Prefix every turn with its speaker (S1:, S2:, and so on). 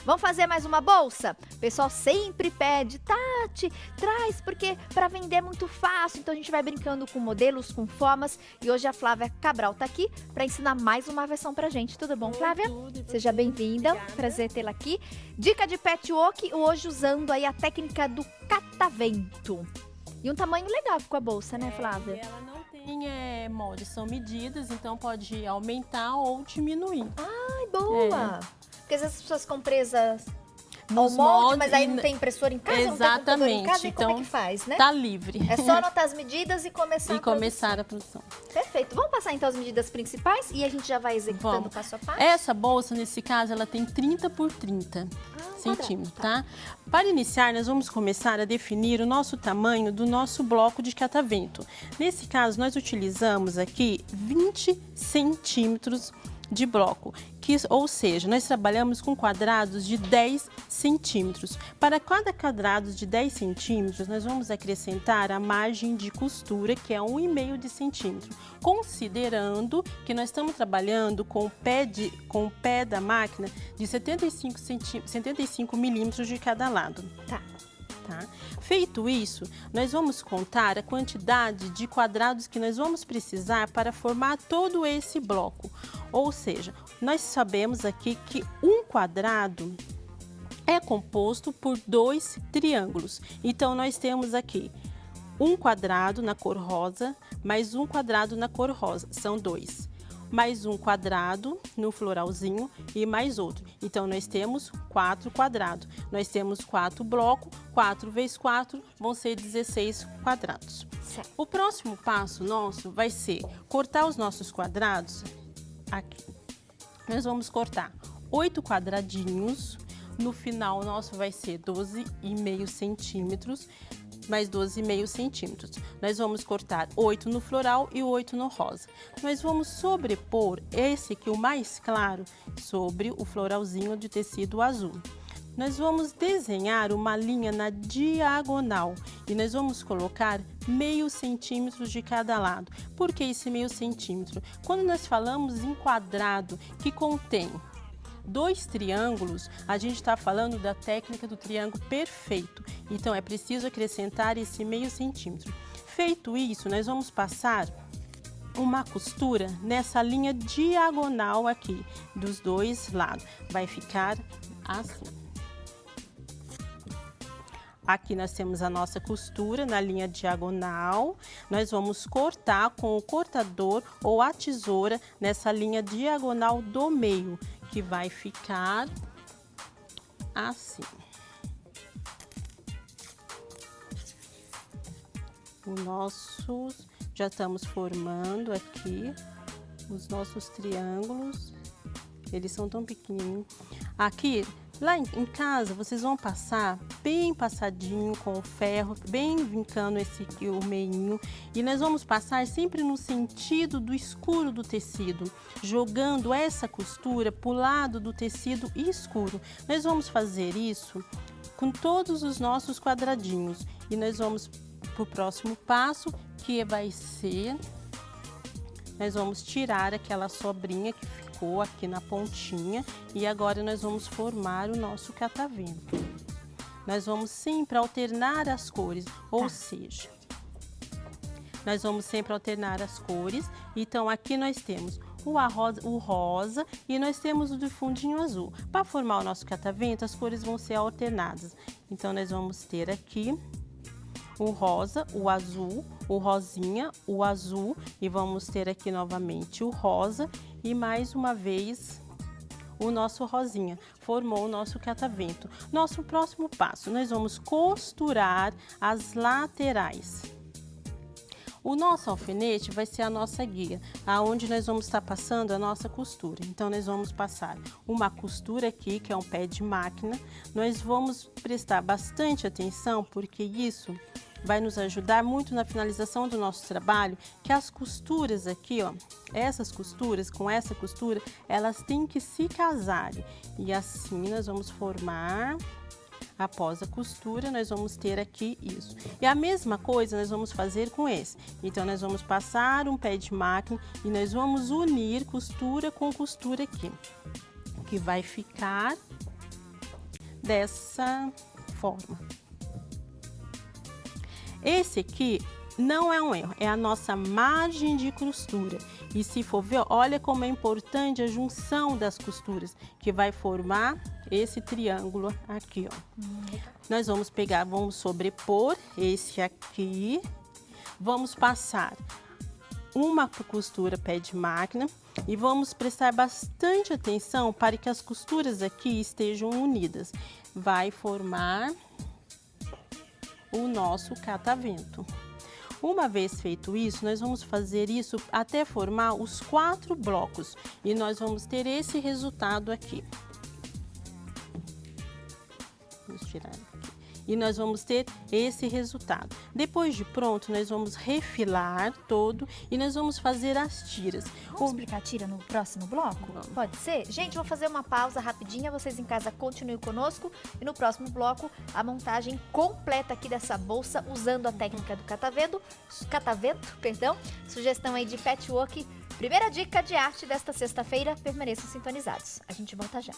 S1: Vamos fazer mais uma bolsa? O pessoal sempre pede, Tati, traz, porque para vender é muito fácil. Então a gente vai brincando com modelos, com formas. E hoje a Flávia Cabral tá aqui para ensinar mais uma versão pra gente. Tudo bom, Flávia? Seja bem-vinda, prazer tê-la aqui. Dica de patchwork, hoje usando aí a técnica do catavento. E um tamanho legal com a bolsa, né, Flávia?
S2: Ela não tem molde, são medidas, então pode aumentar ou diminuir.
S1: Ai, boa! Porque às vezes as pessoas compram presas ao
S2: Nos
S1: molde,
S2: moldes
S1: mas aí
S2: e
S1: não tem impressora em casa,
S2: Exatamente.
S1: não tem computador em casa, e
S2: então,
S1: como é que faz, né?
S2: Tá livre.
S1: É só anotar as medidas e começar
S2: E começar a produção.
S1: Perfeito. Vamos passar então as medidas principais e a gente já vai executando passo a passo?
S2: Essa bolsa, nesse caso, ela tem 30 por 30 centímetros, tá? Para iniciar, nós vamos começar a definir o nosso tamanho do nosso bloco de catavento. Nesse caso, nós utilizamos aqui 20 centímetros de bloco, ou seja, nós trabalhamos com quadrados de 10 centímetros. Para cada quadrado de 10 centímetros, nós vamos acrescentar a margem de costura, que é 1,5 de centímetro, considerando que nós estamos trabalhando com o pé da máquina de 75 milímetros de cada lado.
S1: Tá.
S2: Feito isso, nós vamos contar a quantidade de quadrados que nós vamos precisar para formar todo esse bloco. Ou seja, nós sabemos aqui que um quadrado é composto por 2 triângulos. Então, nós temos aqui um quadrado na cor rosa, mais um quadrado na cor rosa, são 2. Mais um quadrado no floralzinho e mais outro. Então, nós temos 4 quadrados. Nós temos 4 blocos, 4 vezes 4 vão ser 16 quadrados.
S1: Certo.
S2: O próximo passo nosso vai ser cortar os nossos quadrados aqui. Nós vamos cortar 8 quadradinhos. No final, nosso vai ser 12,5 centímetros. Mais 12,5 centímetros. Nós vamos cortar 8 no floral e 8 no rosa. Nós vamos sobrepor esse aqui, o mais claro, sobre o floralzinho de tecido azul. Nós vamos desenhar uma linha na diagonal e nós vamos colocar meio centímetro de cada lado. Por que esse meio centímetro? Quando nós falamos em quadrado que contém 2 triângulos, a gente está falando da técnica do triângulo perfeito. Então, é preciso acrescentar esse meio centímetro. Feito isso, nós vamos passar uma costura nessa linha diagonal aqui, dos 2 lados. Vai ficar assim. Aqui nós temos a nossa costura na linha diagonal. Nós vamos cortar com o cortador ou a tesoura nessa linha diagonal do meio, que vai ficar assim. Já estamos formando aqui os nossos triângulos. Eles são tão pequenininhos. Aqui, lá em casa, vocês vão passar bem passadinho com o ferro, bem vincando esse aqui, o meinho. E nós vamos passar sempre no sentido do escuro do tecido, jogando essa costura para o lado do tecido escuro. Nós vamos fazer isso com todos os nossos quadradinhos. E nós vamos para o próximo passo, que vai ser... Nós vamos tirar aquela sobrinha que ficou aqui na pontinha e agora nós vamos formar o nosso catavento. Nós vamos sempre alternar as cores, ou seja, nós vamos sempre alternar as cores. Então, aqui nós temos o rosa e nós temos o de fundinho azul. Para formar o nosso catavento, as cores vão ser alternadas. Então, nós vamos ter aqui o rosa, o azul, o rosinha, o azul e vamos ter aqui novamente o rosa e mais uma vez o nosso rosinha. Formou o nosso catavento. Nosso próximo passo, nós vamos costurar as laterais. O nosso alfinete vai ser a nossa guia, aonde nós vamos estar passando a nossa costura. Então, nós vamos passar uma costura aqui, que é um pé de máquina. Nós vamos prestar bastante atenção, porque isso vai nos ajudar muito na finalização do nosso trabalho, que as costuras aqui, ó, essas costuras, com essa costura, elas têm que se casarem. E assim nós vamos formar, após a costura, nós vamos ter aqui isso. E a mesma coisa nós vamos fazer com esse. Então, nós vamos passar um pé de máquina e nós vamos unir costura com costura aqui, que vai ficar dessa forma. Esse aqui não é um erro, é a nossa margem de costura. E se for ver, olha como é importante a junção das costuras, que vai formar esse triângulo aqui, ó. Nós vamos pegar, vamos sobrepor esse aqui, vamos passar uma costura pé de máquina e vamos prestar bastante atenção para que as costuras aqui estejam unidas. Vai formar o nosso catavento. Uma vez feito isso, nós vamos fazer isso até formar os 4 blocos e nós vamos ter esse resultado aqui. Vamos tirar aqui. E nós vamos ter esse resultado. Depois de pronto, nós vamos refilar todo e nós vamos fazer as tiras.
S1: Vamos explicar a tira no próximo bloco?
S2: Vamos.
S1: Pode ser? Gente, vou fazer uma pausa rapidinha, vocês em casa continuem conosco. E no próximo bloco, a montagem completa aqui dessa bolsa, usando a técnica do catavento, sugestão aí de patchwork. Primeira dica de arte desta sexta-feira, permaneçam sintonizados. A gente volta já.